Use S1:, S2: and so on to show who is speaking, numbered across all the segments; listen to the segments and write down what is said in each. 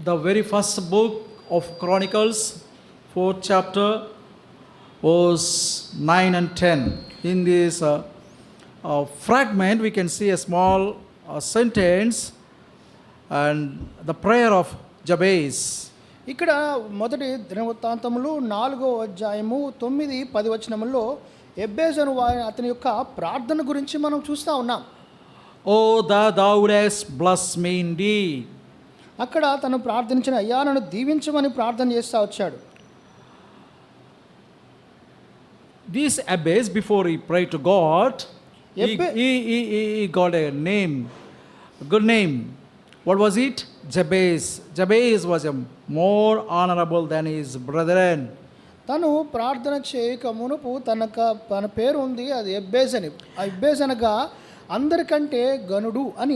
S1: the very first book of Chronicles, 4th chapter, verse 9 and 10. In this fragment, we can see a small sentence and the prayer of Jabez.
S2: ఇక్కడ మొదటి దినవృత్తాంతములు 4వ అధ్యాయము 9-10 వచనముల్లో ఎబ్బేజు అను అతని యొక్క ప్రార్థన గురించి మనం చూస్తూ ఉన్నాం.
S1: Oh, thou wouldest bless me indeed.
S2: అక్కడ తను ప్రార్థించిన అయ్యా నన్ను దీవించమని ప్రార్థన చేస్తూ వచ్చాడు.
S1: This Jabez, before he prayed to God, he got a name, a good name. What was it? Jabez. Jabez was a more honorable than his brethren.
S2: తను ప్రార్థన చేయక మునుపు తన పేరు ఉంది, అది ఎబ్బేజ్ అని. ఆ ఎబ్బేజ్ అనగా అందరికంటే గనుడు అని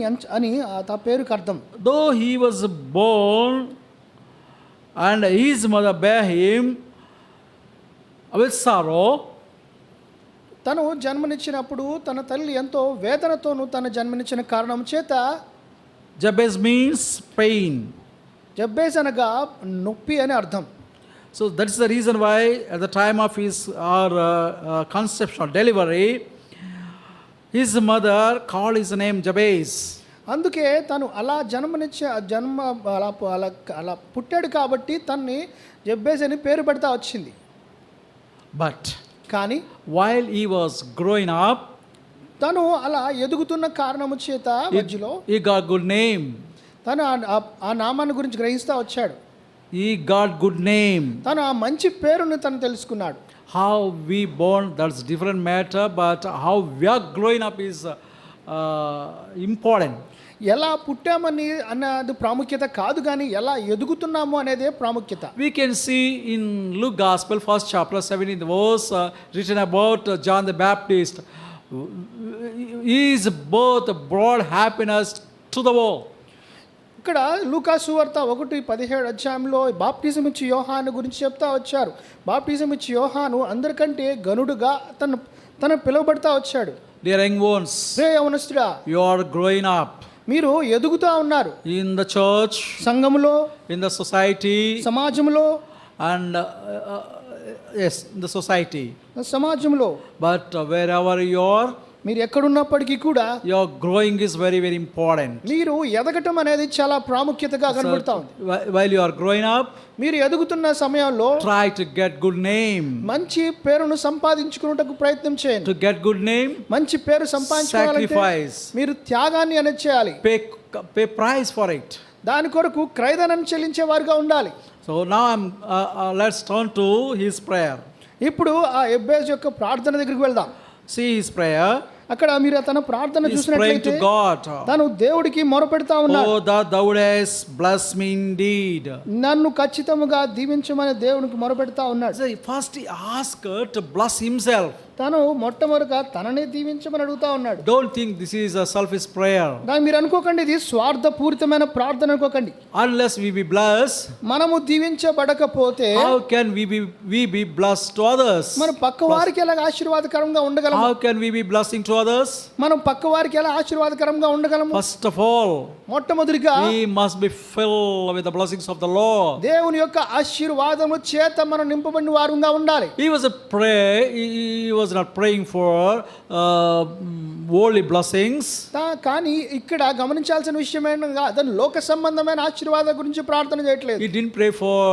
S2: ఆ పేరుకి అర్థం.
S1: Though he was born and his mother bare him with sorrow,
S2: తను జన్మనిచ్చినప్పుడు తన తల్లి ఎంతో వేదనతోనూ తన జన్మనిచ్చిన కారణం చేత
S1: Jabez means pain.
S2: జబ్బేజ్ అనగా నొప్పి అని అర్థం.
S1: So that's the reason why at the time of his conception or delivery, his mother called his name Jabez.
S2: అందుకే తను అలా అలా పుట్టాడు కాబట్టి తన్ని జబ్బేజ్ అని పేరు పెడతా వచ్చింది.
S1: But
S2: కానీ
S1: while he was growing up,
S2: తను అలా ఎదుగుతున్న కారణము చేత మధ్యలో
S1: he got good name.
S2: తను ఆ నామాన్ని గురించి గ్రహిస్తూ వచ్చాడు.
S1: He got good name.
S2: తను ఆ మంచి పేరుని తను తెలుసుకున్నాడు.
S1: How we born, that's different matter, but how we are growing up is important.
S2: ఎలా పుట్టామని అన్నది ప్రాముఖ్యత కాదు, కానీ ఎలా ఎదుగుతున్నాము అనేదే ప్రాముఖ్యత.
S1: We can see in Luke Gospel, 1st chapter, 17th verse, written about John the Baptist. He is both brought happiness to the world.
S2: ఇక్కడ లూకా సువార్త 1:17 అధ్యాయంలో బాప్టిజం ఇచ్చి యోహాను గురించి చెప్తా వచ్చారు. బాప్టిజం ఇచ్చి యోహాను అందరికంటే గనుడుగా తన పిలువబడతా వచ్చాడు.
S1: Dear young ones,
S2: యవనస్తుడా,
S1: you are growing up.
S2: మీరు ఎదుగుతూ ఉన్నారు.
S1: In the church,
S2: సంఘములో,
S1: in the society,
S2: సమాజంలో,
S1: and yes, in the society.
S2: సమాజంలో.
S1: But wherever you are,
S2: మీరు ఎక్కడున్నప్పటికీ కూడా
S1: your growing is very, very important.
S2: మీరు ఎదగటం అనేది చాలా ప్రాముఖ్యతగా కనబడతా ఉంది.
S1: While you are growing up,
S2: మీరు ఎదుగుతున్న సమయంలో
S1: try to get good name.
S2: మంచి పేరును సంపాదించుకున్నటకు ప్రయత్నం చేయండి.
S1: To get good name,
S2: మంచి పేరు సంపాదించుకోవాలంటే
S1: sacrifice,
S2: మీరు త్యాగాన్ని అనేది చేయాలి.
S1: pay price for it.
S2: దాని కొరకు క్రయధనం చెల్లించే వారుగా ఉండాలి.
S1: So now let's turn to his prayer.
S2: ఇప్పుడు ఆ ఎబ్బేజ్ యొక్క ప్రార్థన దగ్గరికి వెళ్దాం.
S1: See his prayer.
S2: అక్కడ మీరు తన ప్రార్థన
S1: He's praying
S2: చూసినట్లయితే
S1: to God.
S2: తను దేవుడికి మొరపెడతా ఉన్నాడు.
S1: Oh, thou wouldest bless me indeed.
S2: నన్ను ఖచ్చితంగా దీవించమని దేవునికి మొరపెడతా ఉన్నాడు.
S1: So first he asked her to bless himself.
S2: తను మొట్టమొదటిగా తననే దీవించమని అడుగుతా ఉన్నాడు.
S1: Don't think this is a selfish prayer.
S2: దాన్ని మీరు అనుకోకండి ఇది స్వార్థపూరితమైన ప్రార్థన అనుకోకండి.
S1: Unless we be blessed,
S2: మనము దీవించబడకపోతే
S1: how can we be blessed to others?
S2: మనం పక్క వారికి ఎలా ఆశీర్వాదకరంగా ఉండగలము?
S1: How can we be blessing to others?
S2: మనం పక్క వారికి ఎలా ఆశీర్వాదకరంగా ఉండగలము?
S1: First of all,
S2: మొట్టమొదటిగా
S1: we must be filled with the blessings of the Lord.
S2: దేవుని యొక్క ఆశీర్వాదము చేత మనం నింపబడిన వారుగా ఉండాలి.
S1: He was not praying for worldly blessings.
S2: కానీ ఇక్కడ గమనించాల్సిన విషయం ఏంటంటే అతను లోక సంబంధమైన ఆశీర్వాదం గురించి ప్రార్థన చేయట్లేదు.
S1: He didn't pray for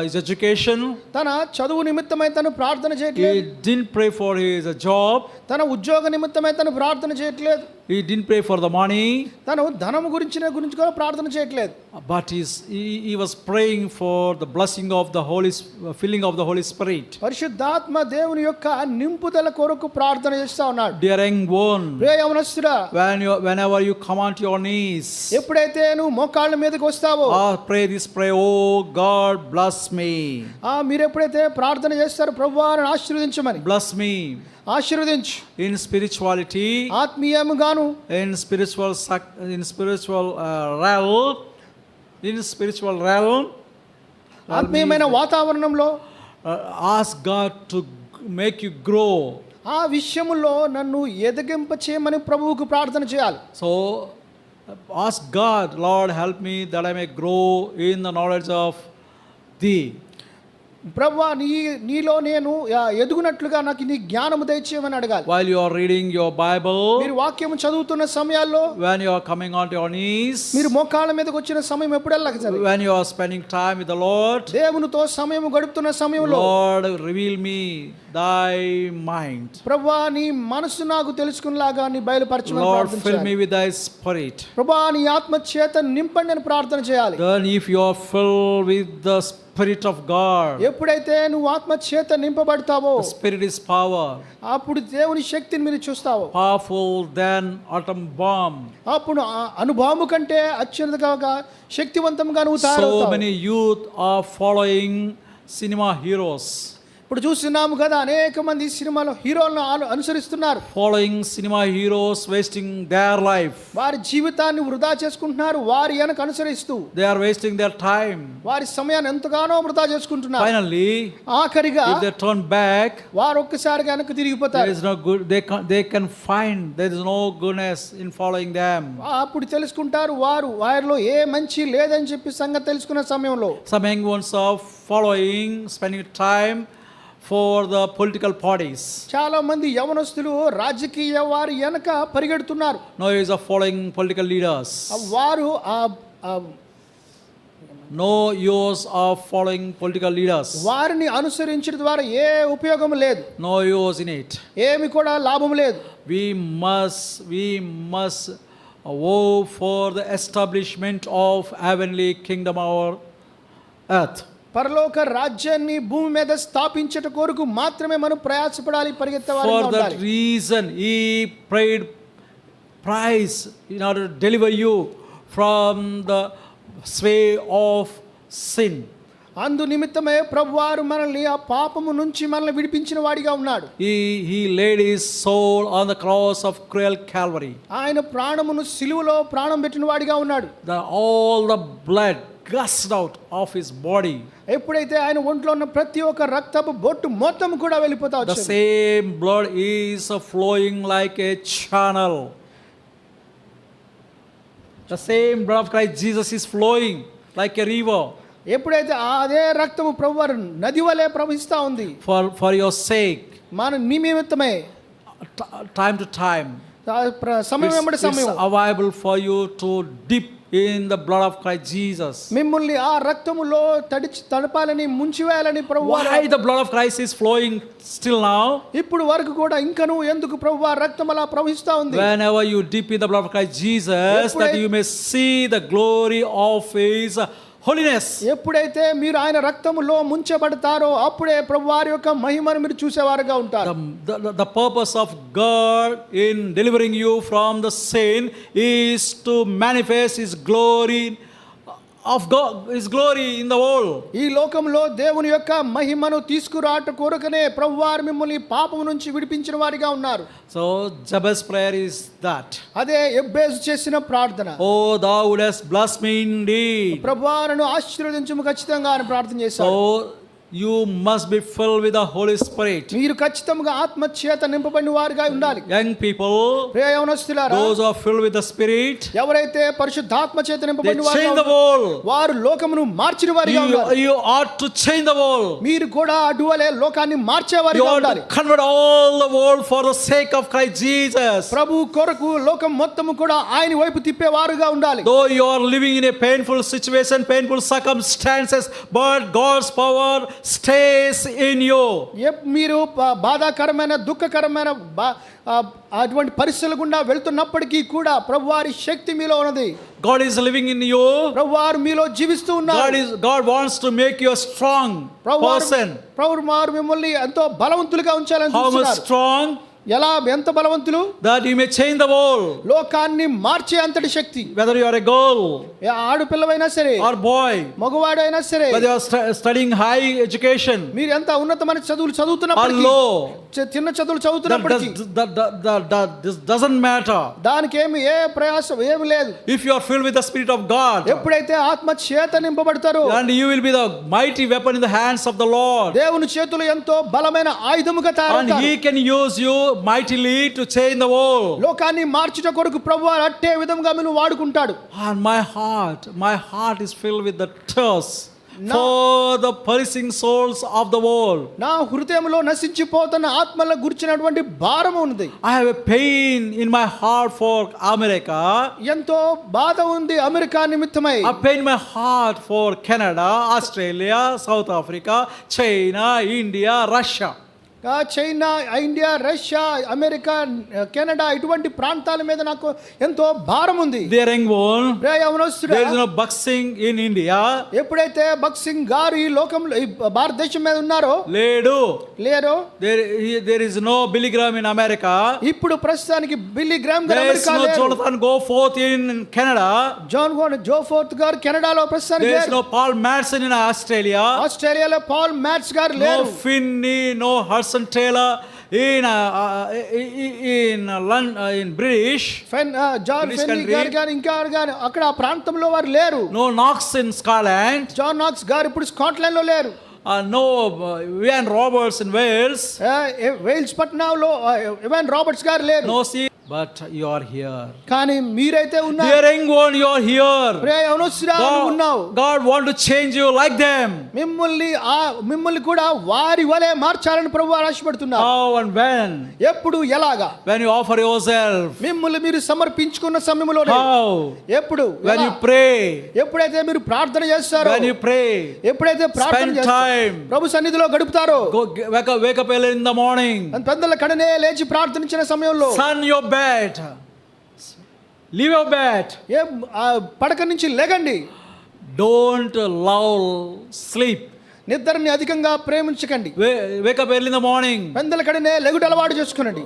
S1: his education.
S2: తన చదువు నిమిత్తమై తను ప్రార్థన చేయట్లేదు.
S1: He didn't pray for his job.
S2: తన ఉద్యోగ నిమిత్తమై తను ప్రార్థన చేయట్లేదు.
S1: He didn't pray for the money.
S2: తను ధనము గురించి కూడా ప్రార్థన చేయట్లేదు.
S1: But he was praying for the blessing of the filling of the Holy Spirit.
S2: పరిశుద్ధాత్మ దేవుని యొక్క నింపుదల కొరకు ప్రార్థన చేస్తా ఉన్నాడు.
S1: Dear young one,
S2: యవనస్తుడా,
S1: whenever you come on to your knees,
S2: ఎప్పుడైతే నువ్వు మోకాళ్ళ మీదకి వస్తావో
S1: pray this prayer. Oh God, bless me.
S2: మీరు ఎప్పుడైతే ప్రార్థన చేస్తారో ప్రభువా నన్ను ఆశీర్వదించమని,
S1: Bless me
S2: ఆశీర్వదించు.
S1: in spirituality,
S2: ఆత్మీయముగాను, in
S1: spiritual realm,
S2: ఆత్మీయమైన వాతావరణంలో
S1: ask God to make you grow.
S2: ఆ విషయములో నన్ను ఎదగింప చేయమని ప్రభువుకు ప్రార్థన చేయాలి.
S1: So Ask God, Lord, help me that I may grow in the knowledge of Thee.
S2: ప్రభువా నీలో నేను ఎదుగునట్లుగా నాకు నీ జ్ఞానము దయచేయమని అడగాలి.
S1: While you are reading your Bible,
S2: మీరు వాక్యము చదువుతున్న సమయాల్లో,
S1: when you are coming onto your knees,
S2: మీరు మోకాళ్ళ మీదకి వచ్చిన సమయం ఎప్పుడెల్లా సరే,
S1: when you are spending time with the Lord,
S2: దేవునితో సమయం గడుపుతున్న సమయంలో,
S1: Lord, reveal me Thy mind.
S2: ప్రభువా నీ మనసు నాకు తెలుసుకునేలాగా నీ బయలుపరచమని
S1: Lord,
S2: ప్రార్థించాలి.
S1: fill me with Thy Spirit.
S2: ప్రభువా నీ ఆత్మ చేత నింపండి అని ప్రార్థన చేయాలి.
S1: Then if you are filled with the Spirit of God,
S2: ఎప్పుడైతే నువ్వు ఆత్మ చేత నింపబడతావో,
S1: the Spirit is power,
S2: అప్పుడు దేవుని శక్తిని మీరు చూస్తావు.
S1: powerful than atom bomb.
S2: అప్పుడు అనుభవము కంటే అత్యంతగా శక్తివంతంగా నువ్వు
S1: So
S2: తయారవుతావు.
S1: many youth are following cinema heroes.
S2: ఇప్పుడు చూస్తున్నాము కదా, అనేక మంది సినిమాలో హీరోలను అనుసరిస్తున్నారు.
S1: Following cinema heroes, wasting their life.
S2: వారి జీవితాన్ని వృధా చేసుకుంటున్నారు, వారి వెనక అనుసరిస్తూ
S1: They are wasting their time.
S2: వారి సమయాన్ని ఎంతగానో వృధా చేసుకుంటున్నారు.
S1: Finally,
S2: ఆఖరిగా
S1: if they turn back,
S2: వారు ఒక్కసారిగా వెనక్కి
S1: there
S2: తిరిగిపోతారు.
S1: is no good. They can find there is no goodness in following them.
S2: అప్పుడు తెలుసుకుంటారు వారిలో ఏ మంచి లేదని చెప్పి సంగతి తెలుసుకున్న సమయంలో.
S1: Some young ones are following, spending time for the political parties.
S2: చాలా మంది యవనస్తులు రాజకీయ వారి వెనక పరిగెడుతున్నారు.
S1: No use of following political leaders.
S2: వారు
S1: No use of following political leaders.
S2: వారిని అనుసరించడం ద్వారా ఏ ఉపయోగం లేదు,
S1: No use in it.
S2: ఏమి కూడా లాభం లేదు.
S1: We must woe for the establishment of heavenly kingdom on earth.
S2: పరలోక రాజ్యాన్ని భూమి మీద స్థాపించట కొరకు మాత్రమే మనం ప్రయాసపడాలి, పరిగెత్తేవారిగా
S1: For that
S2: ఉండాలి.
S1: reason he paid price in order to deliver you from the sway of sin.
S2: అందు నిమిత్తమే ప్రభువారు మనల్ని ఆ పాపము నుంచి మనల్ని విడిపించిన వాడిగా ఉన్నాడు.
S1: He laid his soul on the cross of cruel Calvary.
S2: ఆయన ప్రాణమును సిలువలో ప్రాణం పెట్టిన వాడిగా ఉన్నాడు.
S1: All the blood gushed out of his body.
S2: ఎప్పుడైతే ఆయన ఒంట్లో ఉన్న ప్రతి ఒక్క రక్తపు బొట్టు మొత్తం కూడా వెళ్ళిపోతా
S1: The
S2: వచ్చింది.
S1: same blood is flowing like a channel. The same blood of Christ Jesus is flowing like a river.
S2: ఎప్పుడైతే అదే రక్తము ప్రభువారు నది వలె ప్రవహిస్తా ఉంది,
S1: For your sake,
S2: మన నిమిత్తమే
S1: time to time,
S2: సమయం వెంబడి
S1: it's
S2: సమయం
S1: available for you to dip in the blood of Christ Jesus.
S2: మిమ్మల్ని ఆ రక్తములో తడపాలని ముంచివేయాలని ప్రభువారు.
S1: Why the blood of Christ is flowing still now?
S2: ఇప్పుడు వరకు కూడా ఇంకను ఎందుకు ప్రభువారు రక్తం అలా ప్రవహిస్తా ఉంది?
S1: Whenever you dip in the blood of Christ Jesus, that you may see the glory of His holiness.
S2: ఎప్పుడైతే మీరు ఆయన రక్తములో ముంచబడతారో అప్పుడే ప్రభువారి యొక్క మహిమను మీరు చూసేవారుగా ఉంటారు.
S1: The purpose of God in delivering you from the sin is to manifest His glory of God, His glory in the world.
S2: ఈ లోకంలో దేవుని యొక్క మహిమను తీసుకురాట కొరకనే ప్రభువారు మిమ్మల్ని పాపం నుంచి విడిపించిన వారిగా ఉన్నారు.
S1: So Jabez's prayer is that.
S2: అదే ఎబ్బేసు చేసిన ప్రార్థన.
S1: Oh, thou wouldest bless me indeed.
S2: ప్రభువారును ఆశీర్వదించుము ఖచ్చితంగా అని ప్రార్థన చేశారు.
S1: So you must be filled with the Holy Spirit.
S2: మీరు ఖచ్చితంగా ఆత్మ చేత నింపబడిన వారిగా ఉండాలి.
S1: Young people,
S2: Priya యవనస్తులారా,
S1: those who are filled with the Spirit,
S2: ఎవరైతే పరిశుద్ధాత్మ చేత
S1: they
S2: నింపబడిన
S1: change the
S2: వారు
S1: world.
S2: వారు లోకమును మార్చిన వారిగా ఉండాలి.
S1: You ought to change the world.
S2: మీరు కూడా అటువలే లోకాన్ని మార్చే
S1: You
S2: వారిగా
S1: ought
S2: ఉండాలి.
S1: to convert all the world for the sake of Christ Jesus.
S2: ప్రభు కొరకు లోకం మొత్తము కూడా ఆయన వైపు తిప్పేవారుగా ఉండాలి.
S1: Though you are living in a painful situation, painful circumstances, but God's power stays in you.
S2: మీరు బాధాకరమైన దుఃఖకరమైన అటువంటి పరిస్థితుల గుండా వెళ్తున్నప్పటికీ కూడా ప్రభువారి శక్తి మీలో ఉన్నది.
S1: God is living in you.
S2: ప్రభువారు మీలో జీవిస్తూ ఉన్నారు.
S1: God wants to make you a strong person.
S2: ప్రభువారు మిమ్మల్ని ఎంతో బలవంతులుగా ఉంచాలని
S1: How much
S2: చూస్తున్నారు.
S1: strong?
S2: ఎంత బలవంతులు?
S1: That you may change the world.
S2: లోకాన్ని మార్చే అంతటి శక్తి.
S1: Whether you are a girl
S2: ఆడపిల్లవైనా సరే
S1: or boy,
S2: మగవాడైనా సరే,
S1: whether you are studying high education
S2: మీరు ఎంత ఉన్నతమైన చదువులు
S1: or
S2: చదువుతున్నప్పటికీ,
S1: low,
S2: చిన్న చదువులు చదువుతున్నప్పటికీ
S1: this doesn't matter.
S2: దానికి ఏ ప్రయాసం ఏమి లేదు.
S1: If you are filled with the Spirit of God,
S2: ఎప్పుడైతే ఆత్మ చేత నింపబడతారో,
S1: and you will be the mighty weapon in the hands of the Lord,
S2: దేవుని చేతులు ఎంతో బలమైన ఆయుధముగా
S1: and
S2: తయారవుతారు.
S1: He can use you mightily to change the world.
S2: లోకాన్ని మార్చుట కొరకు ప్రభువారు అట్టే విధంగా మీరు వాడుకుంటాడు.
S1: And my heart is filled with the thirst
S2: No.
S1: for the perishing souls of the world.
S2: నా హృదయంలో నశించిపోతున్న ఆత్మల గురించినటువంటి భారం ఉంది.
S1: I have a pain in my heart for America.
S2: ఎంతో బాధ ఉంది అమెరికా నిమిత్తమై.
S1: I pain my heart for Canada, Australia, South Africa, China, India, Russia.
S2: China, India, Russia, America, Canada ఇటువంటి ప్రాంతాల మీద నాకు ఎంతో భారం ఉంది.
S1: There is
S2: యవనస్తుడా,
S1: no boxing in India.
S2: ఎప్పుడైతే బక్సింగ్ గారు ఈ లోకంలో ఈ భారతదేశం మీద ఉన్నారో
S1: లేరు. There is no Billy Graham in America.
S2: ఇప్పుడు ప్రస్తుతానికి బిల్లీ గ్రామ్ గారు
S1: There is
S2: అమెరికా
S1: no
S2: లేరు.
S1: Jonathan Goforth in Canada.
S2: జోఫోర్త్ గారు కెనడాలో ప్రస్తుతానికి
S1: There is
S2: లేరు.
S1: no Paul Madsen in Australia.
S2: ఆస్ట్రేలియాలో పాల్ మ్యాట్స్ గారు
S1: No
S2: లేరు.
S1: Finney, no Hudson Taylor in British.
S2: John
S1: British
S2: Finney
S1: country.
S2: గారు కానీ ఇంకా కానీ అక్కడ ఆ ప్రాంతంలో వారు లేరు.
S1: No Knox in Scotland.
S2: John Knox గారు ఇప్పుడు స్కాట్లాండ్ లో లేరు.
S1: No Ian Roberts in Wales.
S2: Wales పట్నంలో ఇవాన్ రాబర్ట్స్ గారు లేరు.
S1: No see, but you are here.
S2: కానీ మీరైతే ఉన్నారు.
S1: Dear young one, you are here.
S2: ప్రియ యవనస్తుడా, నువ్వు ఉన్నావు.
S1: God want to change you like them.
S2: మిమ్మల్ని కూడా వారి వలె మార్చాలని ప్రభువు ఆశపడుతున్నారు.
S1: How and when?
S2: ఎప్పుడు, ఎలాగా?
S1: When you offer yourself.
S2: మిమ్మల్ని మీరు సమర్పించుకున్న సమయంలో.
S1: How?
S2: ఎప్పుడు?
S1: When you pray.
S2: ఎప్పుడైతే మీరు ప్రార్థన చేస్తారో.
S1: When you pray.
S2: ఎప్పుడైతే ప్రార్థన
S1: Spend
S2: చేస్తారో,
S1: time.
S2: ప్రభు సన్నిధిలో గడుపుతారో.
S1: Wake up early in the morning.
S2: పెద్దల కడనే లేచి ప్రార్థించిన సమయంలో.
S1: Sun your bed. Leave your bed.
S2: పడక నుంచి లెగండి.
S1: Don't lull sleep.
S2: నిద్రని అధికంగా ప్రేమించకండి.
S1: Wake up early in the morning.
S2: పెద్దల కడనే లెగుట అలవాటు చేసుకునండి.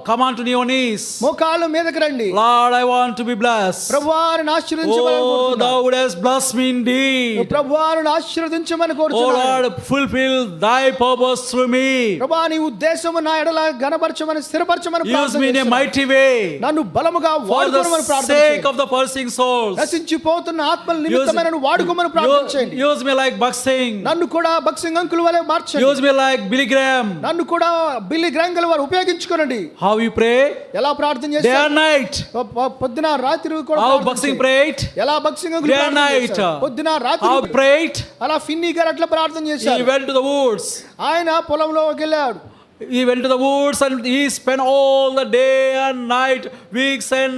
S1: Come on to your knees.
S2: మోకాళ్ళ మీదకి రండి.
S1: Lord, I want to be blessed.
S2: ప్రభువారిని ఆశీర్వదించమని
S1: Oh,
S2: కోరుతున్నాను.
S1: thou wouldest bless me indeed.
S2: ప్రభువారిని ఆశీర్వదించమని
S1: Oh
S2: కోరుతున్నాను.
S1: Lord, fulfill thy purpose through me.
S2: ప్రభువా, నీ ఉద్దేశము నా ఎడల ఘనపరచమని స్థిరపరచమని
S1: Use
S2: ప్రార్థన
S1: me in a
S2: చేస్తున్నాను.
S1: mighty way.
S2: నన్ను బలముగా
S1: For
S2: వాడుకోమని
S1: the
S2: ప్రార్థన
S1: sake
S2: చేయండి.
S1: of the perishing souls.
S2: నశించిపోతున్న ఆత్మల నిమిత్తమై నన్ను వాడుకోమని ప్రార్థన చేయండి.
S1: Use me like boxing.
S2: నన్ను కూడా బక్సింగ్ అంకుల్ వలె మార్చండి.
S1: Use me like Billy Graham.
S2: నన్ను కూడా బిల్లీ గ్రామ్ గల వారు ఉపయోగించుకోనండి.
S1: How you pray?
S2: ఎలా ప్రార్థన
S1: Day
S2: చేస్తారు?
S1: and night.
S2: పొద్దున రాత్రి కూడా
S1: How
S2: ప్రార్థన
S1: boxing
S2: చేయండి.
S1: prayed?
S2: ఎలా బక్సింగ్ అంకుల్
S1: Day and
S2: ప్రార్థన
S1: night.
S2: చేశారు? పొద్దున రాత్రి
S1: How prayed?
S2: అలా ఫిన్నీ గారు అట్లా ప్రార్థన
S1: He
S2: చేశారు.
S1: went to the woods.
S2: ఆయన పొలంలోకి వెళ్ళాడు.
S1: He went to the woods and he spent all the day and night, weeks and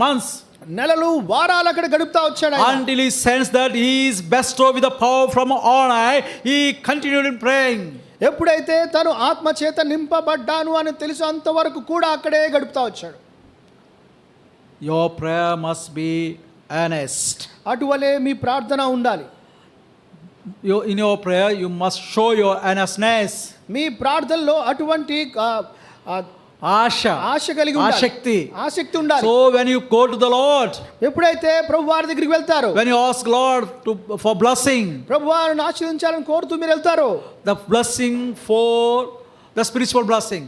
S1: months.
S2: నెలలు వారాలు అక్కడ గడుపుతా వచ్చాడు ఆయన.
S1: Until he sensed that he is bestowed with the power from on high, he continued in praying.
S2: ఎప్పుడైతే తను ఆత్మ చేత నింపబడ్డాను అని తెలుసు అంతవరకు కూడా అక్కడే గడుపుతా వచ్చాడు.
S1: Your prayer must be earnest.
S2: అటువలే మీ ప్రార్థన ఉండాలి.
S1: In your prayer, you must show your earnestness.
S2: మీ ప్రార్థనలో అటువంటి ఆశ కలిగి ఉండాలి. ఆసక్తి ఉండాలి.
S1: So when you go to the Lord,
S2: ఎప్పుడైతే ప్రభువారి దగ్గరికి వెళ్తారో,
S1: when you ask Lord for blessing,
S2: ప్రభువారిని ఆశీర్వదించాలని కోరుతూ మీరు వెళ్తారో,
S1: the blessing for the spiritual blessing.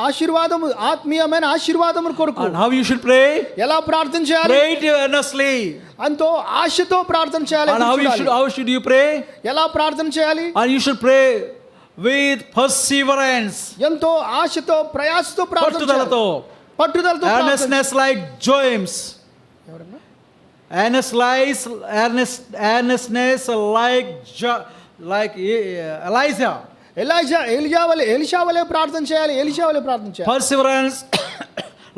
S2: ఆశీర్వాదము, ఆత్మీయమైన ఆశీర్వాదమును కొరకు.
S1: And how you should pray?
S2: ఎలా ప్రార్థన చేయాలి?
S1: Pray earnestly.
S2: అంతో ఆశతో ప్రార్థన చేయాలి.
S1: And how should you pray?
S2: ఎలా ప్రార్థన చేయాలి?
S1: And you should pray with perseverance.
S2: ఎంతో ఆశతో ప్రయాసతో ప్రార్థన చేయాలి. పట్టుదలతో
S1: Earnestness like James. Earnestness like Elijah.
S2: Elisha వలె ప్రార్థన చేయాలి.
S1: Perseverance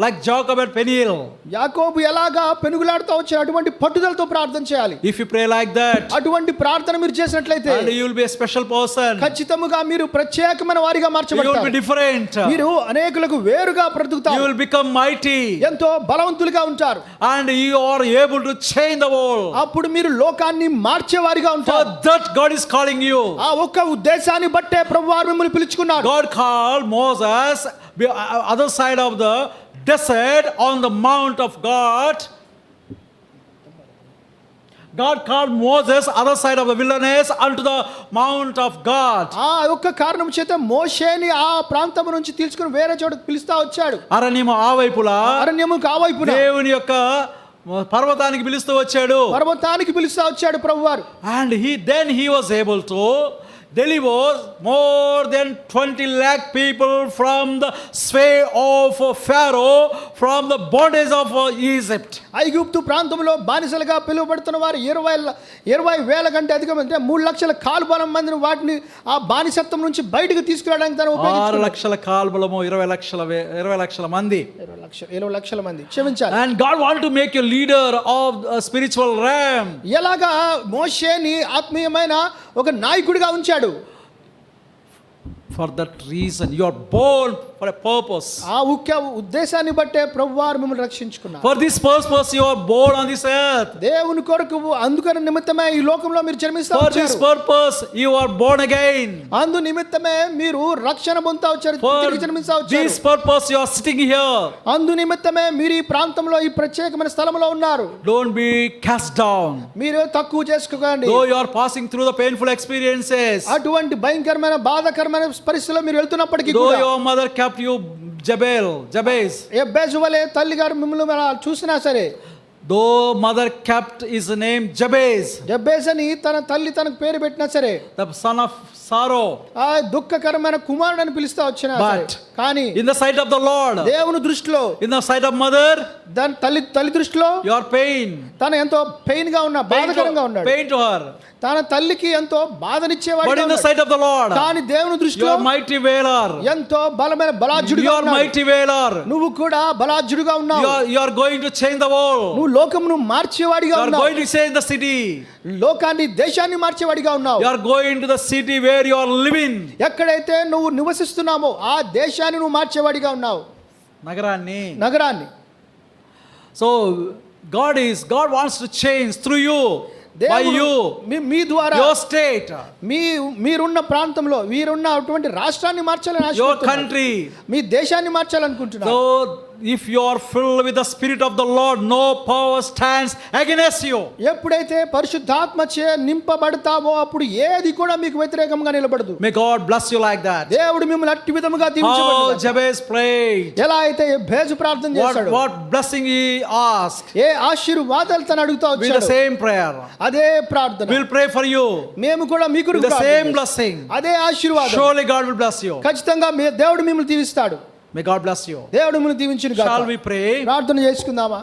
S1: like Jacob and Peniel.
S2: యాకోబు ఎలాగా పెనుగులాడుతూ వచ్చాడు అటువంటి పట్టుదలతో ప్రార్థన చేయాలి.
S1: If you pray like that,
S2: అటువంటి ప్రార్థన మీరు చేసినట్లయితే,
S1: and you will be a special person.
S2: ఖచ్చితంగా మీరు ప్రత్యేకమైన వారిగా
S1: You will
S2: మార్చబడతారు.
S1: be different.
S2: మీరు అనేకులకు వేరుగా
S1: You
S2: బ్రతుకుతారు.
S1: will become mighty.
S2: ఎంతో బలవంతులుగా ఉంటారు.
S1: And you are able to change the world.
S2: అప్పుడు మీరు లోకాన్ని మార్చేవారిగా
S1: For
S2: ఉంటారు.
S1: that God is calling you.
S2: ఆ ఒక్క ఉద్దేశాన్ని బట్టే ప్రభువారు మిమ్మల్ని పిలుచుకున్నారు.
S1: God called Moses other side of the desert on the mount of God. God called Moses other side of the wilderness unto the mount of God.
S2: ఆ ఒక్క కారణం చేత మోషేని ఆ ప్రాంతం నుంచి తీసుకుని వేరే చోటకు పిలుస్తా వచ్చాడు.
S1: అరణ్యము ఆ వైపులా,
S2: అరణ్యము కావైపున
S1: దేవుని యొక్క పర్వతానికి పిలుస్తూ వచ్చాడు.
S2: పర్వతానికి పిలుస్తా వచ్చాడు ప్రభువారు.
S1: And then he was able to delivers more than 20 lakh people from the sway of Pharaoh, from the bondage of Egypt.
S2: ఐగుప్తు ప్రాంతంలో బానిసలుగా పిలువబడుతున్న వారు 20,000 కంటే అధికం, అంటే 3 లక్షల కాల్బలం మందిని వాటిని ఆ బానిసత్వం నుంచి బయటకు తీసుకురావడానికి తను
S1: 6 లక్షల కాల్బలము 20 లక్షల మంది.
S2: 20 లక్షల మంది, క్షమించాలి.
S1: And God want to make you leader of a spiritual realm.
S2: ఎలాగా మోషేని ఆత్మీయమైన ఒక నాయకుడిగా ఉంచాడు.
S1: For that reason you are born for a purpose.
S2: ఆ ముఖ్య ఉద్దేశాన్ని బట్టే ప్రభువారు మిమ్మల్ని రక్షించుకున్నారు.
S1: For this purpose you are born on this earth.
S2: దేవుని కొరకు అందుకని నిమిత్తమే ఈ లోకంలో మీరు జన్మిస్తా
S1: For this
S2: వచ్చారు.
S1: purpose you are born again.
S2: అందు నిమిత్తమే మీరు రక్షణ పొందుతా వచ్చారు, తిరిగి జన్మిస్తా
S1: For
S2: వచ్చారు.
S1: this purpose you are sitting here.
S2: అందు నిమిత్తమే మీరు ఈ ప్రాంతంలో ఈ ప్రత్యేకమైన స్థలంలో ఉన్నారు.
S1: Don't be cast down.
S2: మీరు తక్కువ చేసుకోకండి.
S1: Though you are passing through the painful experiences,
S2: అటువంటి భయంకరమైన బాధాకరమైన పరిస్థితుల్లో మీరు వెళ్తున్నప్పటికీ
S1: though
S2: కూడా,
S1: your mother kept you Jabez,
S2: ఎబ్బేజు వలె తల్లి గారు మిమ్మల్ని చూసినా సరే,
S1: though mother kept his name Jabez,
S2: ఎబ్బేజు అని తన తల్లి తనకు పేరు పెట్టినా సరే,
S1: the son of sorrow,
S2: ఆ దుఃఖకరమైన కుమారుడు అని పిలుస్తా వచ్చిన
S1: But
S2: కానీ
S1: in the sight of the Lord,
S2: దేవుని దృష్టిలో,
S1: in the sight of mother,
S2: దాని తల్లి దృష్టిలో
S1: your pain,
S2: తను ఎంతో పెయిన్ గా ఉన్నా, బాధకరంగా ఉన్నాడు.
S1: pain to her.
S2: తన తల్లికి ఎంతో బాధనిచ్చేవాడు.
S1: But in the sight of the Lord,
S2: కానీ దేవుని
S1: you
S2: దృష్టిలో
S1: are mighty valor.
S2: ఎంతో బలమైన
S1: You
S2: బలాఢ్యుడిగా
S1: are
S2: ఉన్నావు.
S1: mighty valor.
S2: నువ్వు కూడా బలాఢ్యుడిగా ఉన్నావు.
S1: You are going to change the world.
S2: నువ్వు లోకమును మార్చేవాడిగా
S1: You are
S2: ఉన్నావు.
S1: going to change the city.
S2: లోకాన్ని, దేశాన్ని మార్చేవాడిగా ఉన్నావు.
S1: You are going to the city where you are living.
S2: ఎక్కడైతే నువ్వు నివసిస్తున్నామో ఆ దేశాన్ని నువ్వు మార్చేవాడిగా ఉన్నావు, నగరాన్ని.
S1: So God wants to change through you, by
S2: దేవుడు
S1: you,
S2: మీ ద్వారా,
S1: your state,
S2: మీరున్న ప్రాంతంలో, మీరున్న అటువంటి రాష్ట్రాన్ని మార్చాలని
S1: your
S2: ఆశపడుతున్నారు.
S1: country.
S2: మీ దేశాన్ని మార్చాలనుకుంటున్నారు.
S1: So if you are filled with the spirit of the Lord, no power stands against you.
S2: ఎప్పుడైతే పరిశుద్ధాత్మచే నింపబడతావో అప్పుడు ఏది కూడా మీకు వ్యతిరేకంగా నిలబడదు.
S1: May God bless you like that.
S2: దేవుడు మిమ్మల్ని అట్టి విధముగా
S1: How
S2: దీవించబడును.
S1: Jabez prayed,
S2: ఎలా అయితే బేజు ప్రార్థన చేశాడు,
S1: what blessing he asked.
S2: ఏ ఆశీర్వాదాలు తను అడుగుతా
S1: With the
S2: వచ్చాడు,
S1: same prayer,
S2: అదే ప్రార్థన
S1: we'll pray for you.
S2: మేము కూడా మీకు
S1: With the same blessing,
S2: అదే ఆశీర్వాదం.
S1: surely God will bless you.
S2: ఖచ్చితంగా దేవుడు మిమ్మల్ని దీవిస్తాడు.
S1: May God bless you.
S2: దేవుడు మిమ్మల్ని దీవించును గాక.
S1: Shall we pray?
S2: ప్రార్థన చేసుకుందామా?